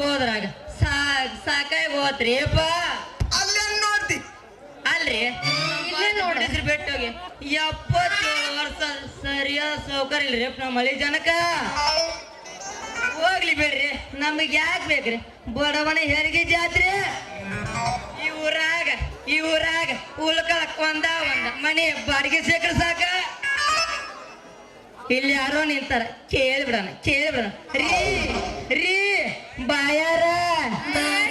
ಹೋದ್ರಾಗ ಸಾಕಾಗಿ ಹೋತ್ರಿಪ್ಪ. ಅಲ್ಲೇ ನೋಡ್ತಿ ಅಲ್ರಿ ಇಲ್ಲೇ ನೋಡಿದ್ರಿ ಬೆಟ್ಟೋಗಿ 77 ವರ್ಷ ಸರಿಯಾದ ಸೌಕರ್ಯ ಇಲ್ರಿ ನಮ್ಮ ಮಳಿ ಜನಕ. ಹೋಗ್ಲಿ ಬಿಡ್ರಿ, ನಮಗ್ ಯಾಕೆ ಬೇಕ್ರಿ ಬಡವನ ಹೆರಿಗೆ ಜಾತ್ರೆ. ಈ ಊರಾಗ ಉಳ್ಕೊಳಕ್ ಒಂದ ಮನೆ ಬಾಡಿಗೆ ಸಿಕ್ಕ್ರ ಸಾಕ. ಇಲ್ಲಿ ಯಾರೋ ನಿಂತಾರ, ಕೇಳ್ಬಿಡಣ ರೀ ಬಾಯಾರ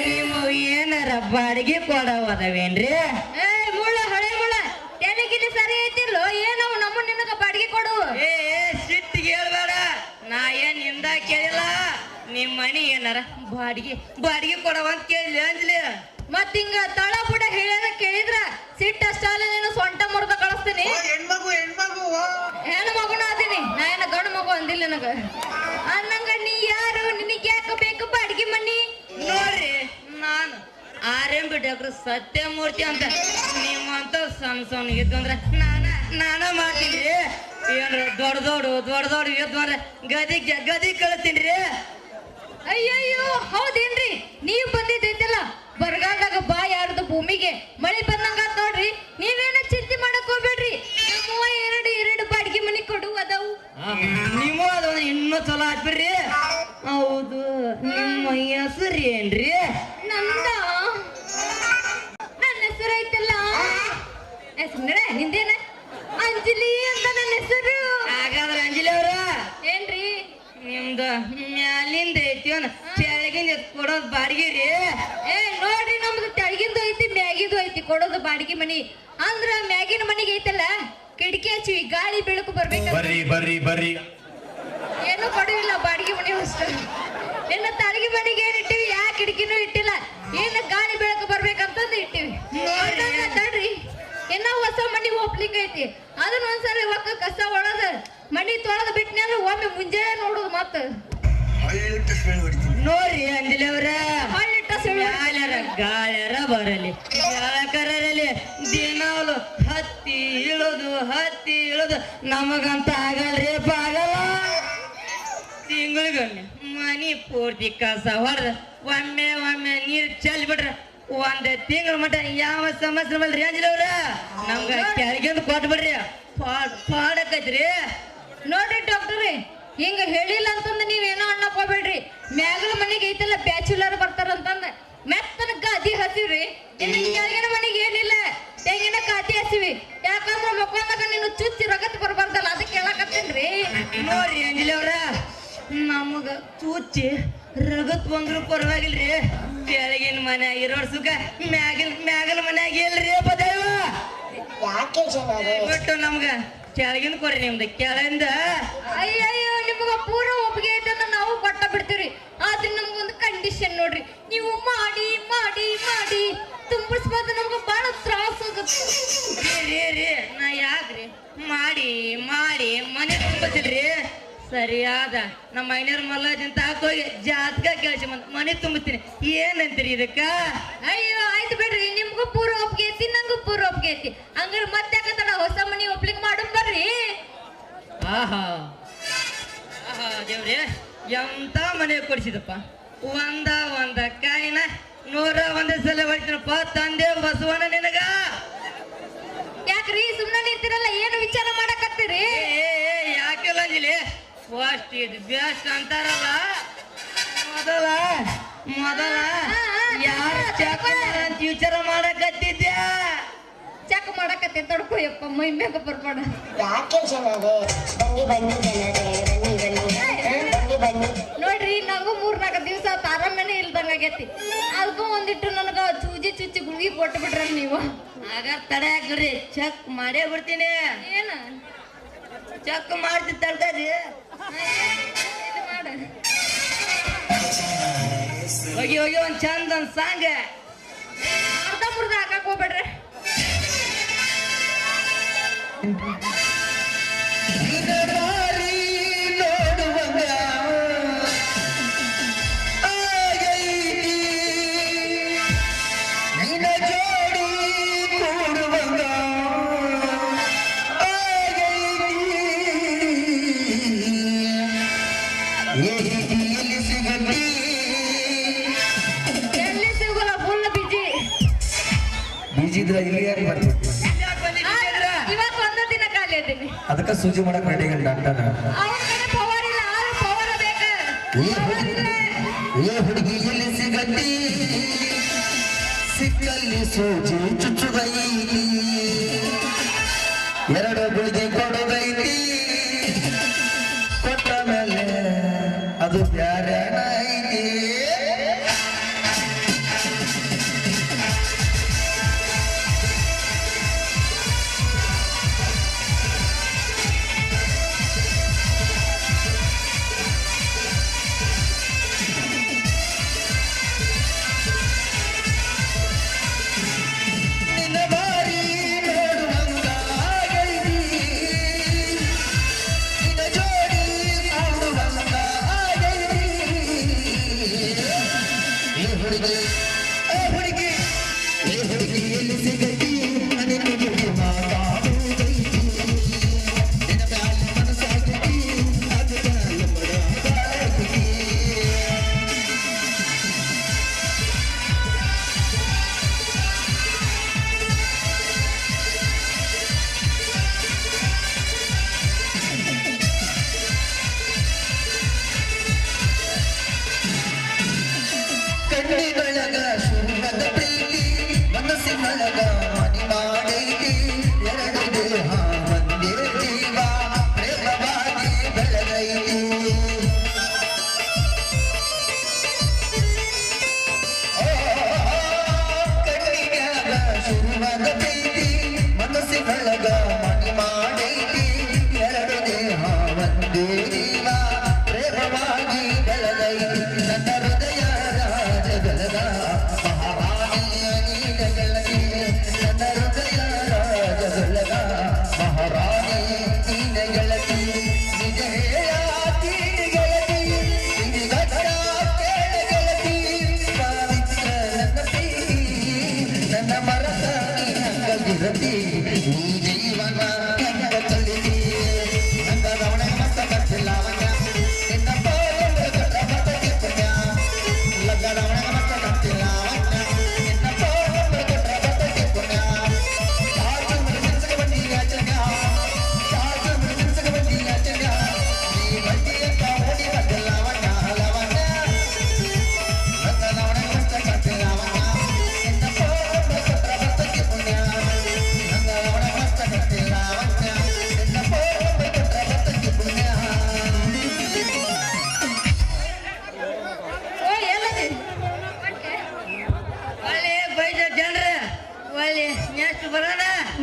ನೀವು ಏನಾರ ಬಾಡಿಗೆ ಕೊಡವದವೇನ್ರಿ? ಮುಳ್ಳ ಹೊಳೆ ಮುಳ್ಳ ತೆಲಗಿಲಿ ಸರಿ ಐತಿಲ್ಲೋ ಏನೋ ನಮ್ಮ ನಿನಗ ಬಾಡಿಗೆ ಕೊಡು. ಸಿಟ್ಟಿಗೆ ಹೇಳ್ಬೇಡ, ನಾ ಏನ್ ನಿಂದ ಕೇಳಿಲ್ಲ. ನಿಮ್ ಮನಿ ಏನಾರ ಬಾಡಿಗೆ ಕೊಡವ ಅಂತ ಕೇಳಿ ಅಂಜ್ಲಿ. ಮತ್ ಹಿಂಗ ತಳ ಬುಡ ಹೇಳ್ಯಾರ ಕೇಳಿದ್ರ ಸಿಟ್ಟ ಅಷ್ಟಲ್ಲ ನೀನು ಸೊಂಟ ಮುರ್ದ ಕಳಿಸ್ತೀನಿ. ಹೆಣ್ಮಗು ಹೆಣ್ಣು ಮಗುನ ಅದೀನಿ ನಾ ಏನ ಗಂಡು ಮಗು ಅಂದಿಲ್ಲ ನನಗ. ಅನ್ನಂಗ ನೀ ಯಾರು, ನಿನಗೆ ಯಾಕೆ ಬೇಕು ಬಾಡಿಗೆ ಮನಿ? ನೋಡ್ರಿ, ನಾನು RMB ಡಾಕ್ಟರ್ ಸತ್ಯಮೂರ್ತಿ ಅಂತ. ನಿಮ್ಮಂತ ಸಣ್ಣ ಇದ್ದು ಅಂದ್ರೆ ನಾನ ಮಾಡ್ತೀನಿ. ಏನ್ರ ದೊಡ್ಡ ಇದ್ದು ಅಂದ್ರೆ ಗದಿ ಕಳಿಸ್ತೀನಿ. ಅಯ್ಯಯ್ಯೋ ಹೌದೇನ್ರಿ, ನೀವ್ ಬಂದಿದ್ದೈತಲ್ಲ ಬರಗಾಲದಾಗ ಬಾ ಯಾರ್ದು ಭೂಮಿಗೆ ಮಳಿ ಬಂದಂಗ ನೋಡ್ರಿ. ನೀವೇನ ಚಿಂತೆ ಮಾಡಕ್ ಹೋಗ್ಬೇಡ್ರಿ, ನಮ್ಮ ಎರಡು ಬಾಡಿಗೆ ಮನಿ ಕೊಡು ಅದಾವು. ನೀವು ಅದು ಇನ್ನೂ ಚಲೋ ಹಾಕ್ಬಿಡ್ರಿ. ಹೌದು, ನಿಮ್ಮ ಹೆಸರು ಏನ್ರಿ? ನನ್ನ ಹೆಸರು ಐತಲ್ಲ, ನಿಂದೇನ ಅಂಜಲಿ ಅಂತ ನನ್ನ ಹೆಸರು. ಹಾಗಾದ್ರೆ ಅಂಜಲಿ ಅವ್ರ ಏನ್ರಿ ನಿಮ್ದು ಮ್ಯಾಲಿಂದ ಐತಿವನ ಕೆಳಗಿಂದ ಕೊಡೋದ್ ಬಾಡಿಗೆ ರೀ? ನೋಡ್ರಿ, ನಮ್ದು ತೆಳಗಿಂದು ಐತಿ ಮ್ಯಾಗಿಂದು ಐತಿ ಕೊಡೋದು ಬಾಡಿಗೆ ಮನಿ. ಅಂದ್ರ ಮ್ಯಾಗಿನ ಮನಿಗೆ ಐತಲ್ಲ ಕಿಟಕಿ ಹಚ್ಚಿ ಗಾಳಿ ಬೆಳಕು ಬರ್ಬೇಕು. ಬರ್ರಿ ಏನು ಕೊಡುವಿಲ್ಲ ಬಾಡಿಗೆ ಮನಿ ಅಷ್ಟು. ಇನ್ನು ತಳಗಿ ಮನಿಗೆ ಏನ್ ಇಟ್ಟಿವಿ, ಯಾ ಕಿಟಕಿನೂ ಇಟ್ಟಿಲ್ಲ. ಏನು ಗಾಳಿ ಬೆಳಕು ಬರ್ಬೇಕಂತಂದು ಇಟ್ಟಿವಿ. ತಡ್ರಿ, ಇನ್ನ ಹೊಸ ಮನಿ ಹೋಗ್ಲಿಕ್ಕೆ ಐತಿ. ಅದನ್ನ ಒಂದ್ಸಲ ಒಕ್ಕ ಕಸ ಒಳದ ಮನಿ ತೊಳೆದ ಬಿಟ್ನಿ ಅಂದ್ರೆ ಒಮ್ಮೆ ಮುಂಜಾನೆ ನೋಡುದು ಮತ್ತ. ನೋಡ್ರಿ ಅಂಜಲಿ ಅವ್ರ, ಹೊಳ್ಳಿಟ್ಟ ಸುಳ್ಳು ಗಾಳ್ಯಾರ ಬರಲಿ ಗಾಳಕರಲ್ಲಿ ದಿನಾಲು ಹತ್ತಿ ಇಳೋದು ನಮಗಂತ ಆಗಲ್ರಿ. ಆಗಲ್ಲ. ತಿಂಗಳಿಗೊಮ್ಮೆ ಮನಿ ಪೂರ್ತಿ ಕಸ ಹೊಡೆದ ಒಮ್ಮೆ ನೀರು ಚೆಲ್ಲಿ ಬಿಡ್ರ ಒಂದ್ ತಿಂಗಳ ಮಟ್ಟ ಯಾವ ಸಮಸ್ಯೆ ಬಲ್ರಿ ಅಂಜಲಿ ಅವ್ರ. ನಮ್ಗ ಕೆಳಗಿಂದ ಕೊಟ್ಟು ಬಿಡ್ರಿ, ಪಾಡಕೈತ್ರಿ. ನೋಡ್ರಿ ಡಾಕ್ಟರ್, ಹಿಂಗ ಹೇಳಿಲ್ಲ ಅಂತಂದ ನೀವೇನೋ ಅನ್ನಕ್ ಹೋಗ್ಬೇಡ್ರಿ. ಮ್ಯಾಗಲ ಮನೆಗೆ ಐತಲ್ಲ ಬ್ಯಾಚುಲರ್ ಬರ್ತಾರಂತಂದ ಮೆತ್ತನ ಗಾದಿ ಹಸಿವ್ರಿ. ಕೆಳಗಿನ ಮನೆಗೆ ಏನಿಲ್ಲ ತೆಂಗಿನ ಕಾತಿ ಹಸಿವಿ. ಯಾಕಂದ್ರ ಮಕ್ಕೊಂದಾಗ ನೀನು ಚುಚ್ಚಿ ರಗತ್ ಬರ್ಬಾರ್ದಲ್ಲ, ಅದಕ್ಕೆ ಹೇಳಕತ್ತೇನ್ರಿ. ನೋಡ್ರಿ ಅಂಜಲಿ ಅವ್ರ, ನಮಗ ಚುಚ್ಚಿ ರಗತ್ ಬಂದ್ರು ಪರವಾಗಿಲ್ರಿ. ಕೆಳಗಿನ ಮನ್ಯಾಗ ಇರೋರ್ ಸುಖ ಮ್ಯಾಗಲ ಮನ್ಯಾಗ ಇಲ್ರಿ. ಬದೈವ ಬಿಟ್ಟು ನಮ್ಗ ಕೆಳಗಿನ ಕೊಡ್ರಿ. ನಿಮ್ದು ಕೆಳಗಿಂದ ಅಯ್ಯಯ್ಯೋ ನಿಮಗ ಪೂರ ಒಪ್ಪಿಗೆ ಐತಂದ್ರ ನಾವು ಕೊಟ್ಟ ಬಿಡ್ತೀವ್ರಿ. ಆದ್ರೆ ನಮ್ಗೊಂದು ಕಂಡೀಷನ್ ನೋಡ್ರಿ, ನೀವು ಮಾಡಿ ತುಂಬಿಸ್ಬಾರ್ದು, ನಮ್ಗೆ ಬಹಳ ತ್ರಾಸ ಆಗುತ್ತೆ. ನಾ ಯಾಕ್ರಿ ಮಾಡಿ ಮನೆ ತುಂಬಿಸಿದ್ರಿ? ಸರಿಯಾದ ನಮ್ಮ ಐನರ್ ಮಲ್ಲದಿಂದ ಹಾಕೋಗಿ ಜಾತಕ ಕೇಳಿಸಿ ಮನೆ ತುಂಬಿಸ್ತೀನಿ. ಏನಂತೀರಿ ಇದಕ್ಕ? ಅಯ್ಯೋ ಆಯ್ತು ಬಿಡ್ರಿ, ನಿಮ್ಗೂ ಪೂರ ಒಪ್ಪಿಗೆ ಐತಿ, ನಂಗೂ ಪೂರ ಒಪ್ಪಿಗೆ ಐತಿ. ಹಂಗಾರೆ ಮತ್ತೆ ಯಾಕಂತ ಹೊಸ ಮನಿ ಒಪ್ಲಿಕ್ ಮಾಡೋಣ ಬರ್ರಿ. ಆಹಾ ದೇವ್ರಿ, ಎಂತ ಮನೆ ಕೊಡಿಸಿದಪ್ಪ. ಒಂದ ಕಾಯಿನ 101 ಸಲ ಹೊಡಿತೀನಪ್ಪ ತಂದೆ ಬಸವನ ನಿನಗ. ಯಾಕ್ರಿ ಸುಮ್ಮನೆ ನಿಂತಿರಲ್ಲ, ಏನು ವಿಚಾರ ಮಾಡಕತ್ತೀರಿ? ಯಾಕೆಲ್ಲ ಅಂಜಿಲಿ ಫಸ್ಟ್ ಇದು ಬೆಸ್ಟ್ ಅಂತಾರಲ್ಲ. ಮೊದಲ ಯಾರು ಚೆಕ್ ಅಂತ ವಿಚಾರ ಮಾಡಕತ್ತಿದ್ಯಾ? ಚೆಕ್ ಮಾಡಕತ್ತೆ ತಡ್ಕೊಯಪ್ಪ, ಮೈ ಮ್ಯಾಗ ಬರ್ಬೇಡ. ನೋಡ್ರಿ, ನಂಗೂ 3-4 ದಿವಸ ಆರಾಮನೆ ಇಲ್ದಂಗ ಆಗೈತಿ. ಅದಕ್ಕೂ ಒಂದಿಟ್ಟು ನನಗ ಚುಚ್ಚಿ ಗುಳಿಗೆ ಕೊಟ್ಟು ಬಿಡ್ರಲ್ಲ ನೀವು. ಹಾಗಾದ್ರೆ ತಡೆ ಹಾಕ್ರಿ, ಚೆಕ್ ಮಾಡೇ ಬಿಡ್ತೀನಿ. ಏನ ಚೆಕ್ ಮಾಡ್ತೀನಿ ತಡ್ರಿ. ಮಾಡ ಹೋಗಿ ಒಂದ್ ಚಂದ ಒಂದ್ ಸಾಂಗ್ ಅರ್ಧ ಮುರ್ಧ ಹಾಕಕ್ ಹೋಗ್ಬೇಡ್ರಿ. ಇದ್ರ ಇಲ್ಲಿ ಯಾಕೆ ಬರ್ತೀವಿ? ಇವಾಗ ಒಂದ ದಿನ ಖಾಲಿ ಅದೀನಿ ಅದಕ್ಕ ಸೂಜಿ ಮಾಡಕ್ ರೆಡಿ ಡಾಕ್ಟರ್. ಅವ್ರ ಕಡೆ ಪವರ್ ಇಲ್ಲ ಆರು ಪವರ್ ಬೇಕ ಏ ಹುಡುಗಿ ಎಲ್ಲಿ ಸಿಗತಿ ಸಿಕ್ಕಲ್ಲಿ ಸೂಜಿ ಚುಚ್ಚುಗೈತಿ ಎರಡು ಗುಳಿಗೆ ಕೊಡುಗೈತಿ ಕೊಟ್ಟ ಮೇಲೆ ಅದು ಬ್ಯಾರೆ ಐತಿ. ಕಣ್ಣಿನೊಳಗ ಶುಭದ ಪ್ರೀತಿ ಮನಸ್ಸಿನೊಳಗ